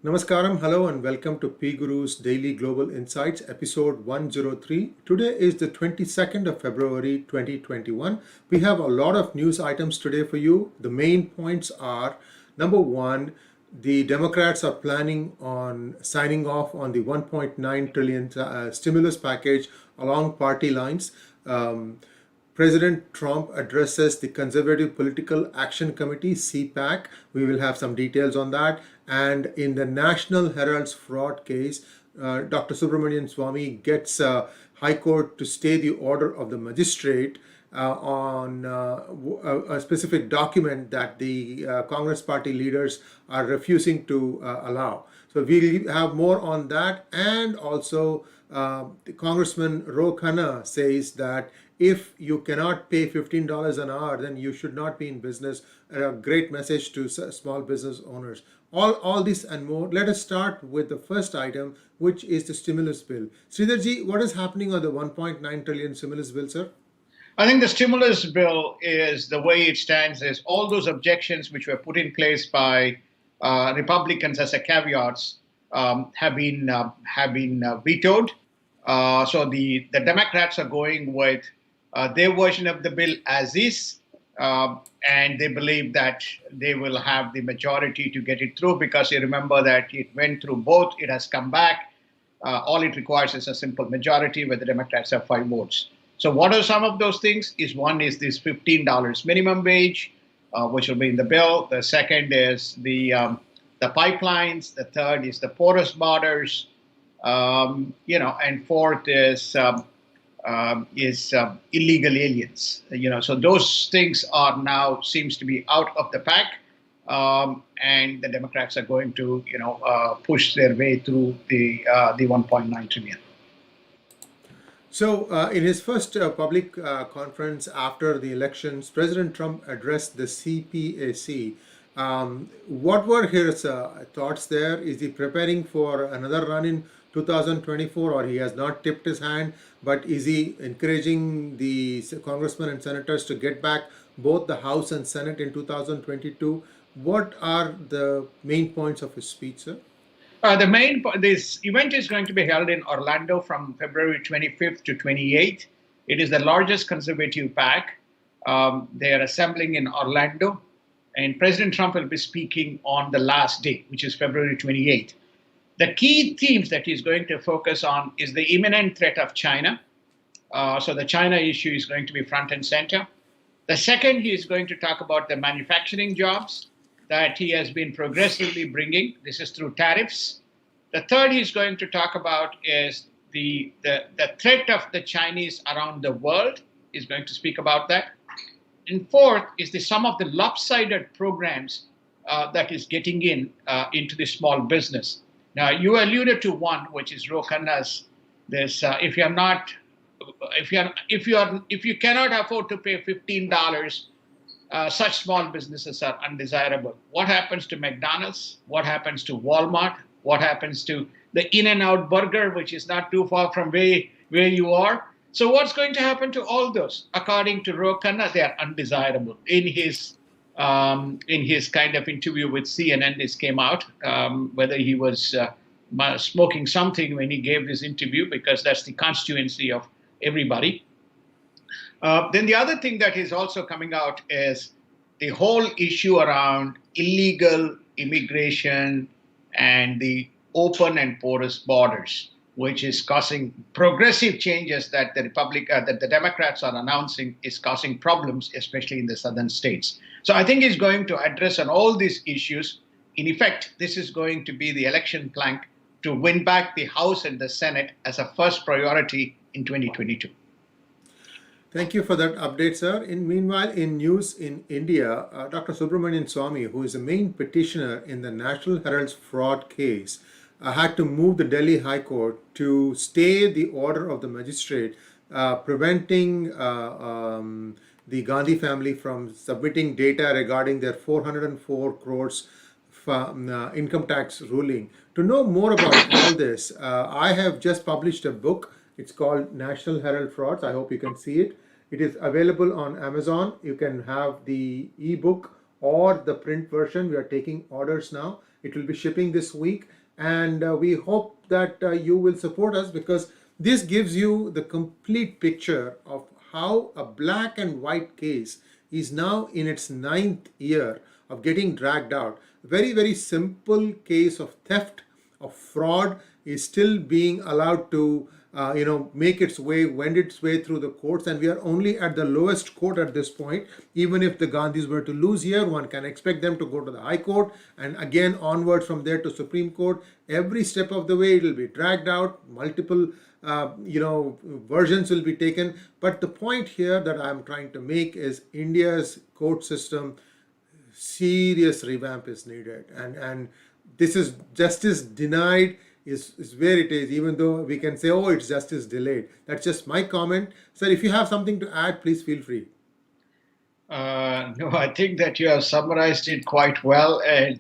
Namaskaram, hello, and welcome to PGurus Daily Global Insights, episode 103. Today is the 22nd of February 2021. We have a lot of news items today for you. The main points are number one, the Democrats are planning on signing off on the 1.9 trillion stimulus package along party lines. President Trump addresses the Conservative Political Action Committee, CPAC. We will have some details on that. And in the National Herald's fraud case, Dr. Subramanian Swamy gets High Court to stay the order of the magistrate on a specific document that the Congress party leaders are refusing to allow. So we'll have more on that. And also, the Congressman Ro Khanna says that if you cannot pay $15 an hour, then you should not be in business. A great message to small business owners. All this and more. Let us start with the first item, which is the stimulus bill. Sridharji, what is happening on the 1.9 trillion stimulus bill, sir? I think the stimulus bill is the way it stands is all those objections which were put in place by Republicans as a caveats have been vetoed. So the Democrats are going with their version of the bill as is, and they believe that they will have the majority to get it through because you remember that it went through both, it has come back. All it requires is a simple majority where the Democrats have 5 votes. So what are some of those things? One is this $15 minimum wage, which will be in the bill. The second is the pipelines. The third is the porous borders. And fourth is illegal aliens. So those things are now seems to be out of the pack, and the Democrats are going to push their way through the 1.9 trillion. So, in his first public conference after the elections, President Trump addressed the CPAC. What were his thoughts there? Is he preparing for another run in 2024, or he has not tipped his hand? But is he encouraging the congressmen and senators to get back both the House and Senate in 2022? What are the main points of his speech, sir? This event is going to be held in Orlando from February 25th to 28th. It is the largest conservative PAC. They are assembling in Orlando, and President Trump will be speaking on the last day, which is February 28th. The key themes that he's going to focus on is the imminent threat of China. So the China issue is going to be front and center. The second, he is going to talk about the manufacturing jobs that he has been progressively bringing. This is through tariffs. The third he's going to talk about is the threat of the Chinese around the world. He's going to speak about that. And fourth is some of the lopsided programs that is getting into the small business. Now, you alluded to one, which is Ro Khanna's. This if you cannot afford to pay $15. Such small businesses are undesirable. What happens to McDonald's? What happens to Walmart? What happens to the In-N-Out Burger, which is not too far from where you are? So what's going to happen to all those? According to Ro Khanna, they are undesirable. In his kind of interview with CNN, this came out, whether he was smoking something when he gave this interview, because that's the constituency of everybody. Then the other thing that is also coming out is the whole issue around illegal immigration and the open and porous borders, which is causing progressive changes that the Democrats are announcing is causing problems, especially in the southern states. So I think he's going to address on all these issues. In effect, this is going to be the election plank to win back the House and the Senate as a first priority in 2022. Thank you for that update, sir. Meanwhile, in news in India, Dr. Subramanian Swamy, who is the main petitioner in the National Herald's fraud case, had to move the Delhi High Court to stay the order of the magistrate, preventing the Gandhi family from submitting data regarding their 404 crores income tax ruling. To know more about all this, I have just published a book. It's called National Herald Frauds. I hope you can see it. It is available on Amazon. You can have the ebook or the print version. We are taking orders now. It will be shipping this week, and we hope that you will support us, because this gives you the complete picture of how a black and white case is now in its ninth year of getting dragged out. Very, very simple case of theft, of fraud, is still being allowed to make its way, wend its way through the courts, and we are only at the lowest court at this point. Even if the Gandhis were to lose here, one can expect them to go to the High Court, and again onwards from there to Supreme Court. Every step of the way it will be dragged out, multiple versions will be taken. But the point here that I'm trying to make is India's court system, serious revamp is needed, and this is justice denied is where it is, even though we can say, oh, it's justice delayed. That's just my comment. Sir, if you have something to add, please feel free. No, I think that you have summarized it quite well. And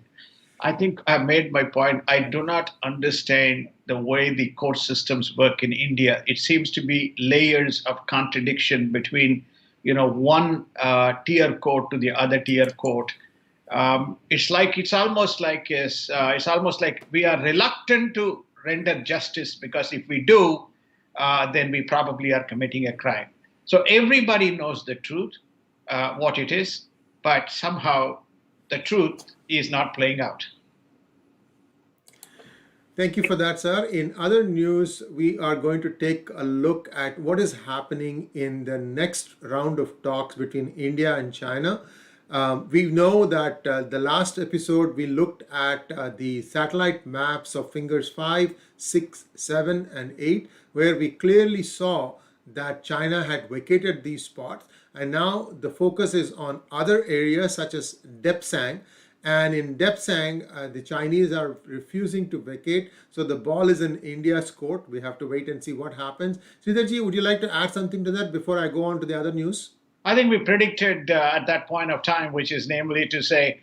I think I made my point. I do not understand the way the court systems work in India. It seems to be layers of contradiction between, one tier court to the other tier court. It's almost like we are reluctant to render justice, because if we do, then we probably are committing a crime. So everybody knows the truth, what it is, but somehow the truth is not playing out. Thank you for that, sir. In other news, we are going to take a look at what is happening in the next round of talks between India and China. We know that the last episode we looked at the satellite maps of fingers 5, 6, 7, and 8, where we clearly saw that China had vacated these spots. And now the focus is on other areas such as Depsang. And in Depsang, the Chinese are refusing to vacate. So the ball is in India's court. We have to wait and see what happens. Sridharji, would you like to add something to that before I go on to the other news? I think we predicted at that point of time, which is namely to say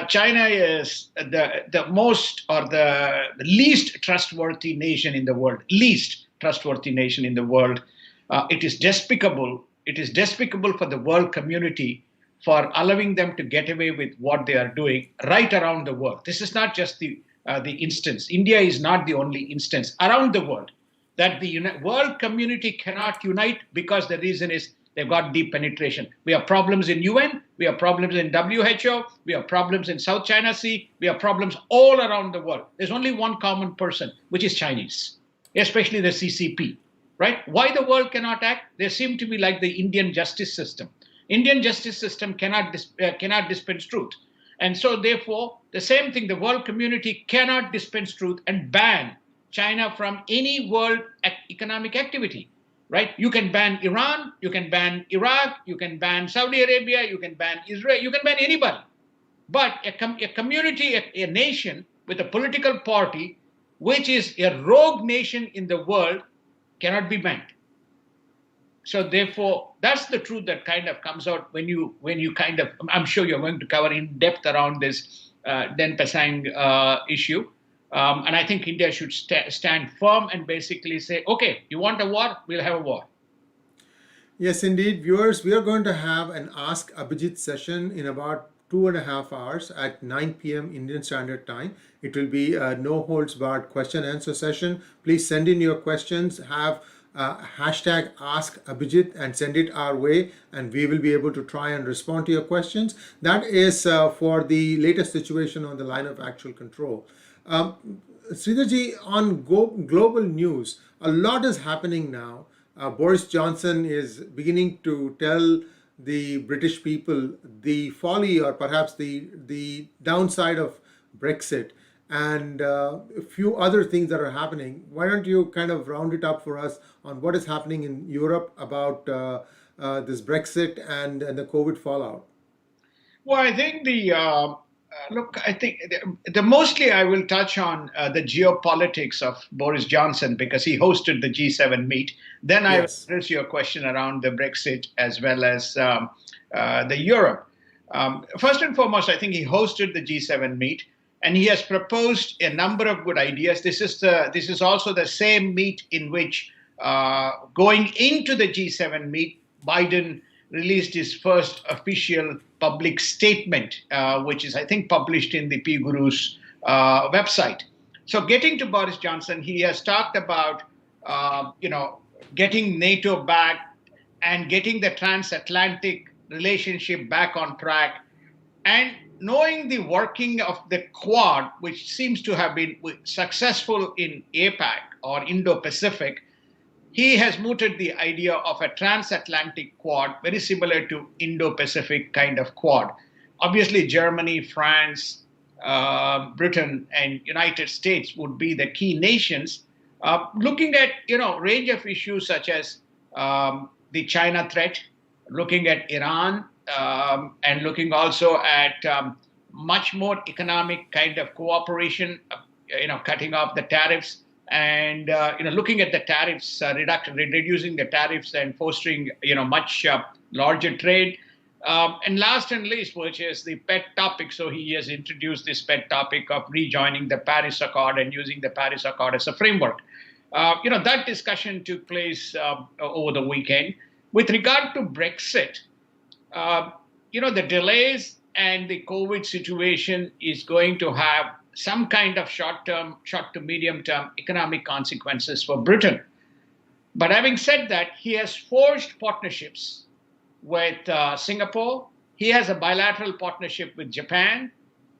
China is the most or the least trustworthy nation in the world. Least trustworthy nation in the world. It is despicable. It is despicable for the world community for allowing them to get away with what they are doing right around the world. This is not just the instance. India is not the only instance around the world that the world community cannot unite, because the reason is they've got deep penetration. We have problems in UN, we have problems in WHO, we have problems in South China Sea, we have problems all around the world. There's only one common person, which is Chinese, especially the CCP, right? Why the world cannot act? They seem to be like the Indian justice system. Indian justice system cannot dispense truth. And so therefore, the same thing, the world community cannot dispense truth and ban China from any world economic activity. Right? You can ban Iran, you can ban Iraq, you can ban Saudi Arabia, you can ban Israel, you can ban anybody. But a community, a nation with a political party, which is a rogue nation in the world, cannot be banned. So therefore, that's the truth that kind of comes out when you kind of, I'm sure you're going to cover in depth around this Denpasang issue. And I think India should stand firm and basically say, okay, you want a war? We'll have a war. Yes, indeed. Viewers, we are going to have an Ask Abhijit session in about 2.5 hours at 9 p.m. Indian Standard Time. It will be a no holds barred question answer session. Please send in your questions, have hashtag Ask Abhijit and send it our way, and we will be able to try and respond to your questions. That is for the latest situation on the line of actual control. Sridharji, on global news, a lot is happening now. Boris Johnson is beginning to tell the British people the folly, or perhaps the downside of Brexit, and a few other things that are happening. Why don't you kind of round it up for us on what is happening in Europe about this Brexit and the COVID fallout? Well, I think I think the mostly I will touch on the geopolitics of Boris Johnson, because he hosted the G7 meet. Then I will address your question around the Brexit as well as the Europe. First and foremost, I think he hosted the G7 meet, and he has proposed a number of good ideas. This is also the same meet in which, going into the G7 meet, Biden released his first official public statement, which is, I think, published in the PGurus website. So getting to Boris Johnson, he has talked about, getting NATO back and getting the transatlantic relationship back on track, and knowing the working of the Quad, which seems to have been successful in APAC or Indo-Pacific. He has mooted the idea of a transatlantic Quad, very similar to Indo-Pacific kind of Quad. Obviously, Germany, France, Britain, and United States would be the key nations, looking at range of issues such as the China threat, looking at Iran, and looking also at much more economic kind of cooperation, cutting off the tariffs, and looking at the tariffs reducing the tariffs and fostering much larger trade. And last and least, which is the pet topic, so he has introduced this pet topic of rejoining the Paris Accord and using the Paris Accord as a framework. That discussion took place over the weekend. With regard to Brexit, the delays and the COVID situation is going to have some kind of short to medium-term economic consequences for Britain. But having said that, he has forged partnerships with Singapore. He has a bilateral partnership with Japan.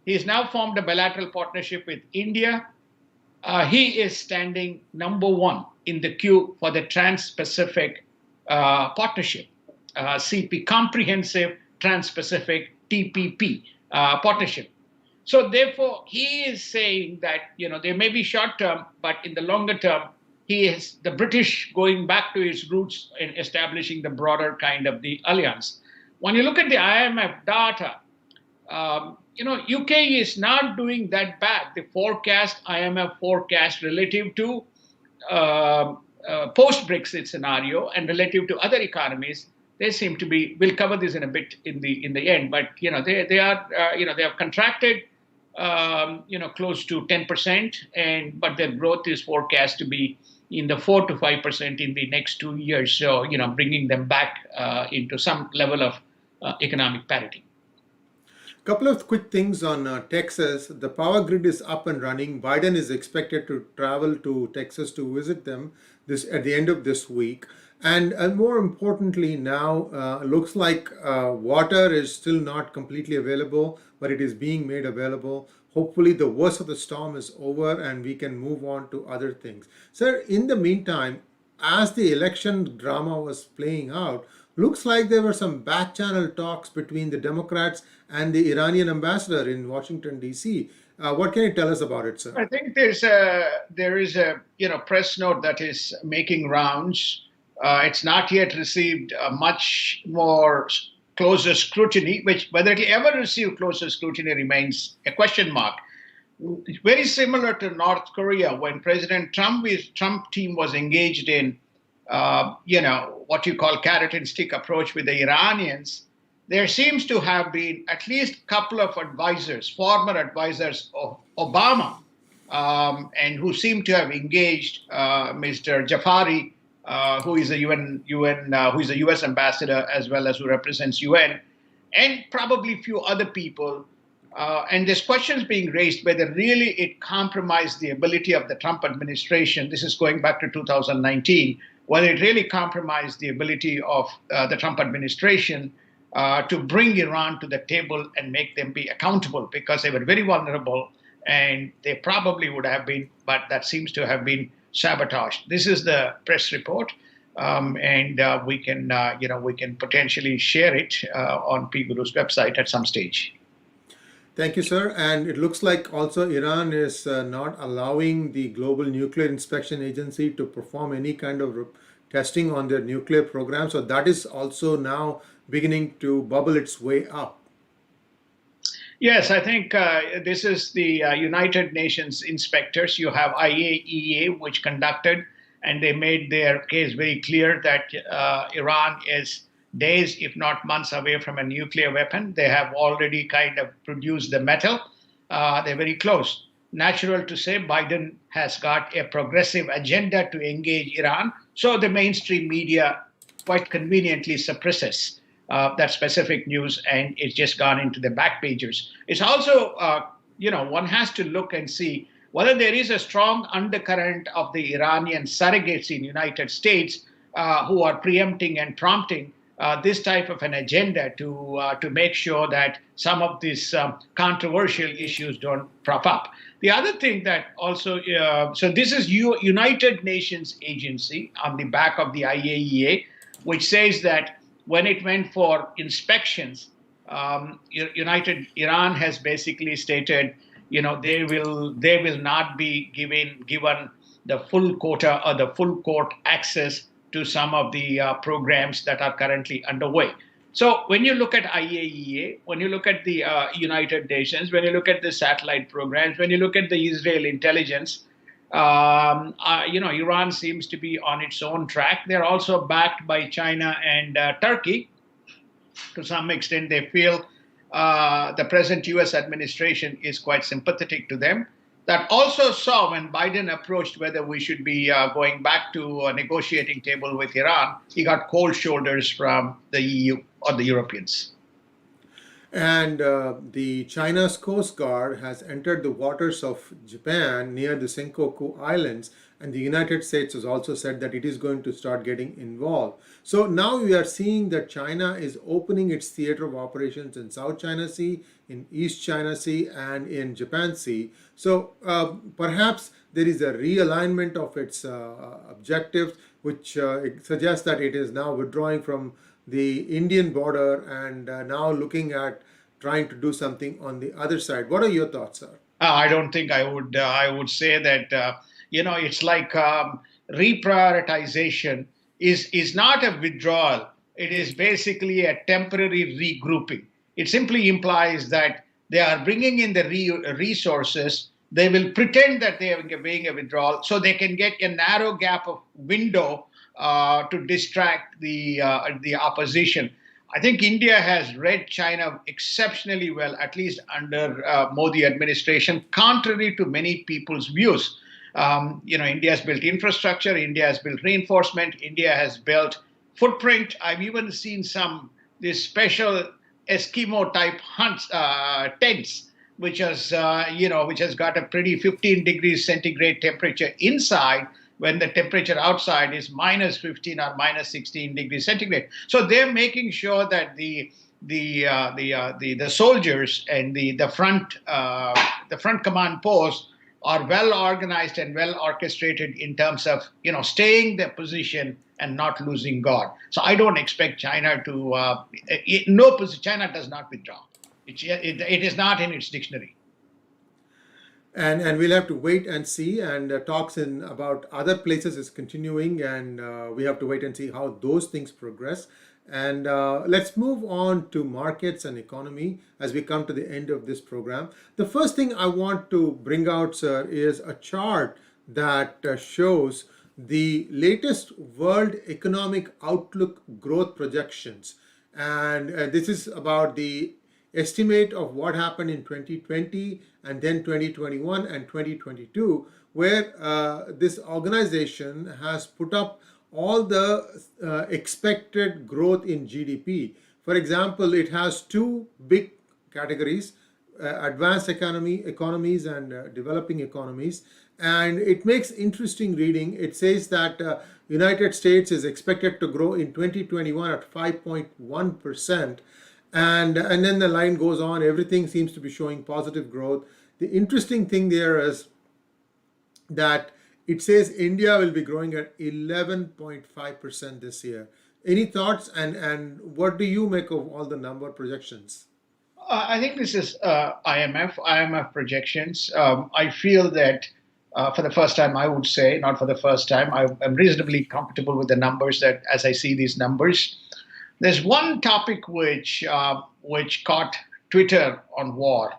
He has now formed a bilateral partnership with India. He is standing number one in the queue for the Trans-Pacific partnership, Comprehensive Trans-Pacific TPP partnership. So therefore, he is saying that there may be short term, but in the longer term, he is the British going back to its roots in establishing the broader kind of the alliance. When you look at the IMF data, UK is not doing that bad. The IMF forecast relative to post-Brexit scenario and relative to other economies, they seem to be. We'll cover this in a bit in the end, but they have contracted close to 10%, but their growth is forecast to be in the 4 to 5% in the next 2 years. So bringing them back into some level of economic parity. Couple of quick things on Texas. The power grid is up and running. Biden is expected to travel to Texas to visit them at the end of this week. And more importantly now, looks like water is still not completely available, but it is being made available. Hopefully the worst of the storm is over and we can move on to other things. Sir, in the meantime, as the election drama was playing out, looks like there were some back channel talks between the Democrats and the Iranian ambassador in Washington, D.C. What can you tell us about it, sir? I think there is a press note that is making rounds. It's not yet received much more closer scrutiny, which whether it will ever receive closer scrutiny remains a question mark. Very similar to North Korea, when President Trump team was engaged in what you call carrot and stick approach with the Iranians, there seems to have been at least a couple of advisors, former advisors of Obama, and who seem to have engaged Mr. Jafari, who is a who is a U.S. ambassador as well as who represents UN, and probably a few other people. And there's questions being raised whether really it compromised the ability of the Trump administration. This is going back to 2019. Whether it really compromised the ability of the Trump administration to bring Iran to the table and make them be accountable, because they were very vulnerable and they probably would have been, but that seems to have been sabotaged. This is the press report, and we can potentially share it on PGurus website at some stage. Thank you, sir. And it looks like also Iran is not allowing the Global Nuclear Inspection Agency to perform any kind of testing on their nuclear program. So that is also now beginning to bubble its way up. Yes, I think this is the United Nations inspectors. You have IAEA, which conducted, and they made their case very clear that Iran is days, if not months, away from a nuclear weapon. They have already kind of produced the metal. They're very close. Natural to say Biden has got a progressive agenda to engage Iran. So the mainstream media quite conveniently suppresses that specific news, and it's just gone into the back pages. It's also one has to look and see whether there is a strong undercurrent of the Iranian surrogates in United States who are preempting and prompting this type of an agenda to make sure that some of these controversial issues don't prop up. The other thing that also, so this is United Nations agency on the back of the IAEA, which says that when it went for inspections, United Iran has basically stated, they will not be given the full quota or the full court access to some of the programs that are currently underway. So when you look at IAEA, when you look at the United Nations, when you look at the satellite programs, when you look at the Israel intelligence, Iran seems to be on its own track. They're also backed by China and Turkey. To some extent, they feel the present U.S. administration is quite sympathetic to them. That also saw when Biden approached whether we should be going back to a negotiating table with Iran, he got cold shoulders from the EU or the Europeans. And the China's Coast Guard has entered the waters of Japan near the Senkaku Islands, and the United States has also said that it is going to start getting involved. So now we are seeing that China is opening its theater of operations in South China Sea, in East China Sea, and in Japan Sea. So perhaps there is a realignment of its objectives, which suggests that it is now withdrawing from the Indian border and now looking at trying to do something on the other side. What are your thoughts, sir? I don't think I would. I would say that it's like reprioritization is not a withdrawal. It is basically a temporary regrouping. It simply implies that they are bringing in the resources. They will pretend that they are being a withdrawal, so they can get a narrow gap of window to distract the opposition. I think India has read China exceptionally well, at least under Modi administration, contrary to many people's views. India has built infrastructure, India has built reinforcement, India has built footprint. I've even seen this special Eskimo type tents, which has got a pretty 15 degrees centigrade temperature inside, when the temperature outside is minus 15 or minus 16 degrees centigrade. So they're making sure that the soldiers and the front command posts are well organized and well orchestrated in terms of staying their position and not losing guard. So I don't expect China to China does not withdraw. It is not in its dictionary. And we'll have to wait and see. And talks about other places is continuing, and we have to wait and see how those things progress. And let's move on to markets and economy as we come to the end of this program. The first thing I want to bring out, sir, is a chart that shows the latest World Economic Outlook growth projections. And this is about the estimate of what happened in 2020 and then 2021 and 2022, where this organization has put up all the expected growth in GDP. For example, it has two big categories, advanced economies and developing economies. And it makes interesting reading. It says that United States is expected to grow in 2021 at 5.1%. And then the line goes on. Everything seems to be showing positive growth. The interesting thing there is that it says India will be growing at 11.5% this year. Any thoughts, and what do you make of all the number projections? I think this is IMF projections. I feel that for the first time, I would say, not for the first time, I'm reasonably comfortable with the numbers that as I see these numbers. There's one topic which caught Twitter on war.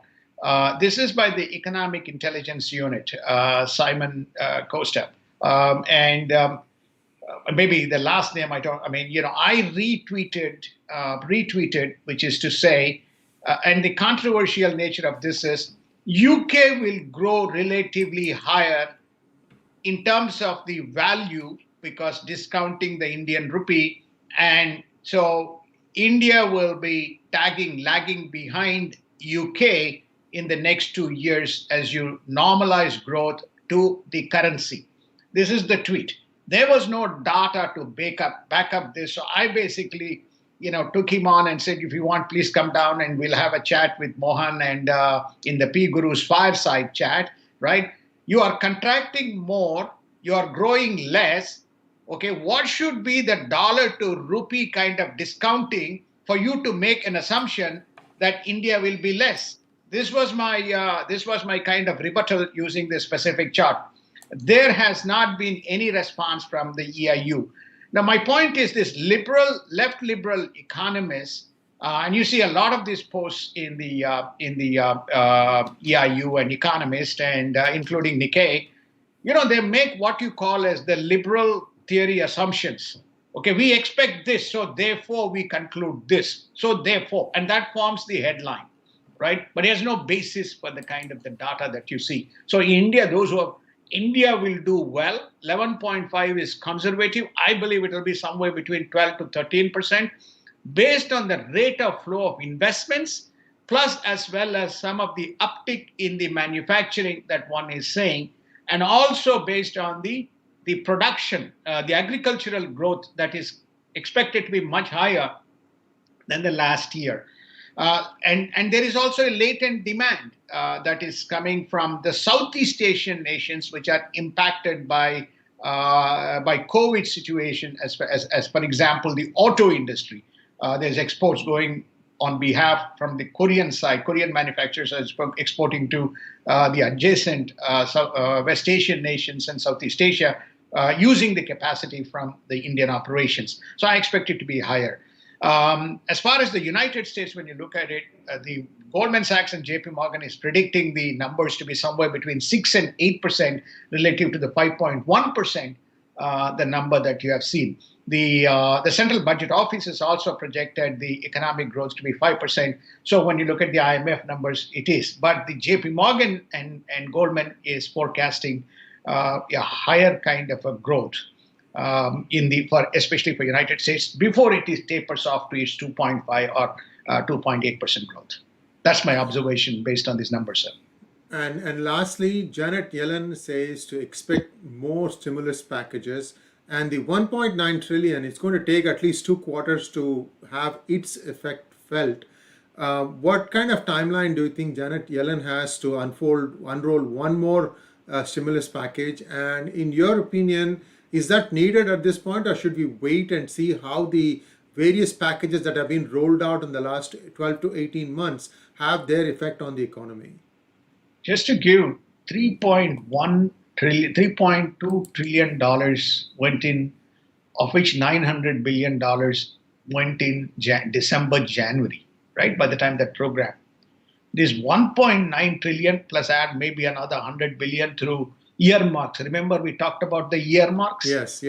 This is by the Economic Intelligence Unit, Simon Costa, and maybe the last name I retweeted, which is to say, and the controversial nature of this is UK will grow relatively higher in terms of the value because discounting the Indian rupee, and so India will be lagging behind UK in the next 2 years as you normalize growth to the currency. This is the tweet. There was no data to back up this. So I basically, took him on and said, if you want, please come down and we'll have a chat with Mohan and in the PGurus fireside chat, right? You are contracting more, you are growing less. Okay, what should be the dollar to rupee kind of discounting for you to make an assumption that India will be less? This was my kind of rebuttal using this specific chart. There has not been any response from the EIU. Now, my point is this: left liberal economists, and you see a lot of these posts in the EIU and Economist, and including Nikkei. They make what you call as the liberal theory assumptions. Okay, we expect this, so therefore we conclude this. So therefore, and that forms the headline, right? But there's no basis for the kind of the data that you see. So in India, India will do well. 11.5 is conservative. I believe it will be somewhere between 12 to 13%, based on the rate of flow of investments, plus as well as some of the uptick in the manufacturing that one is saying, and also based on the production, the agricultural growth that is expected to be much higher than the last year. And there is also a latent demand that is coming from the Southeast Asian nations, which are impacted by COVID situation, as for example, the auto industry. There's exports going on behalf from the Korean side. Korean manufacturers are exporting to the adjacent West Asian nations and Southeast Asia, using the capacity from the Indian operations. So I expect it to be higher. As far as the United States, when you look at it, the Goldman Sachs and JP Morgan is predicting the numbers to be somewhere between 6 and 8% relative to the 5.1%, the number that you have seen. The Central Budget Office has also projected the economic growth to be 5%. So when you look at the IMF numbers, it is. But the JP Morgan and Goldman is forecasting a higher kind of a growth. Especially for United States, before it tapers off to its 2.5 or 2.8% growth. That's my observation based on these numbers, sir. And lastly, Janet Yellen says to expect more stimulus packages, and the 1.9 trillion, it's going to take at least 2 quarters to have its effect felt. What kind of timeline do you think Janet Yellen has to unroll one more stimulus package? And in your opinion, is that needed at this point, or should we wait and see how the various packages that have been rolled out in the last 12 to 18 months have their effect on the economy? Just to give $3.2 trillion went in, of which $900 billion went in December, January, right? By the time that program. This 1.9 trillion plus add maybe another 100 billion through earmarks. Remember, we talked about the earmarks? Yes.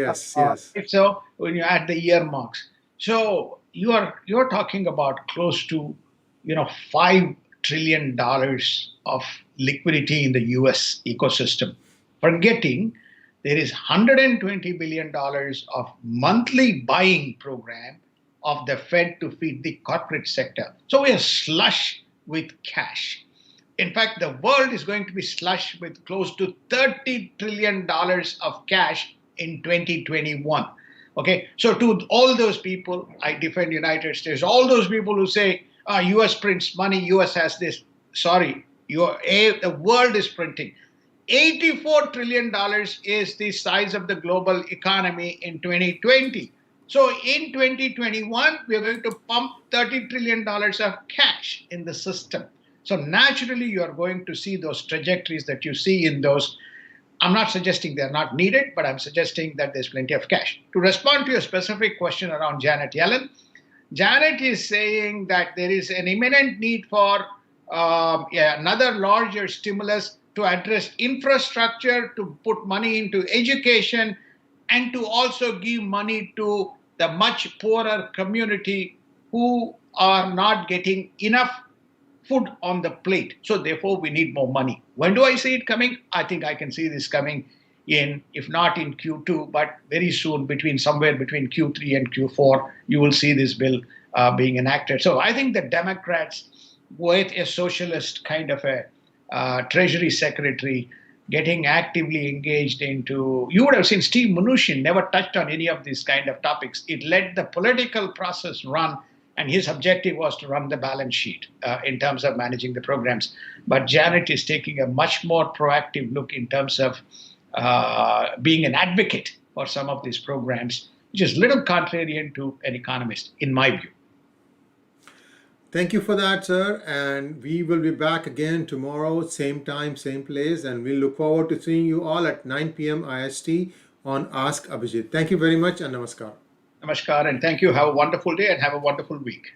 So when you add the earmarks, so you're talking about close to $5 trillion of liquidity in the U.S. ecosystem. Forgetting there is $120 billion of monthly buying program of the Fed to feed the corporate sector. So we are slush with cash. In fact, the world is going to be slush with close to $30 trillion of cash in 2021. Okay, so to all those people, I defend United States. All those people who say, U.S. prints money, U.S. has this. Sorry, the world is printing. $84 trillion is the size of the global economy in 2020. So in 2021, we are going to pump $30 trillion of cash in the system. So naturally, you are going to see those trajectories that you see in those. I'm not suggesting they're not needed, but I'm suggesting that there's plenty of cash. To respond to your specific question around Janet Yellen, Janet is saying that there is an imminent need for another larger stimulus to address infrastructure, to put money into education, and to also give money to the much poorer community who are not getting enough food on the plate. So therefore, we need more money. When do I see it coming? I think I can see this coming in, if not in Q2, but very soon, somewhere between Q3 and Q4, you will see this bill being enacted. So I think the Democrats, with a socialist kind of a treasury secretary getting actively engaged into, you would have seen Steve Mnuchin never touched on any of these kind of topics. It let the political process run, and his objective was to run the balance sheet in terms of managing the programs. But Janet is taking a much more proactive look in terms of being an advocate for some of these programs, which is little contrarian to an economist, in my view. Thank you for that, sir. And we will be back again tomorrow, same time, same place. And we look forward to seeing you all at 9 p.m. IST on Ask Abhijit. Thank you very much and namaskar. Namaskar, and thank you. Have a wonderful day and have a wonderful week.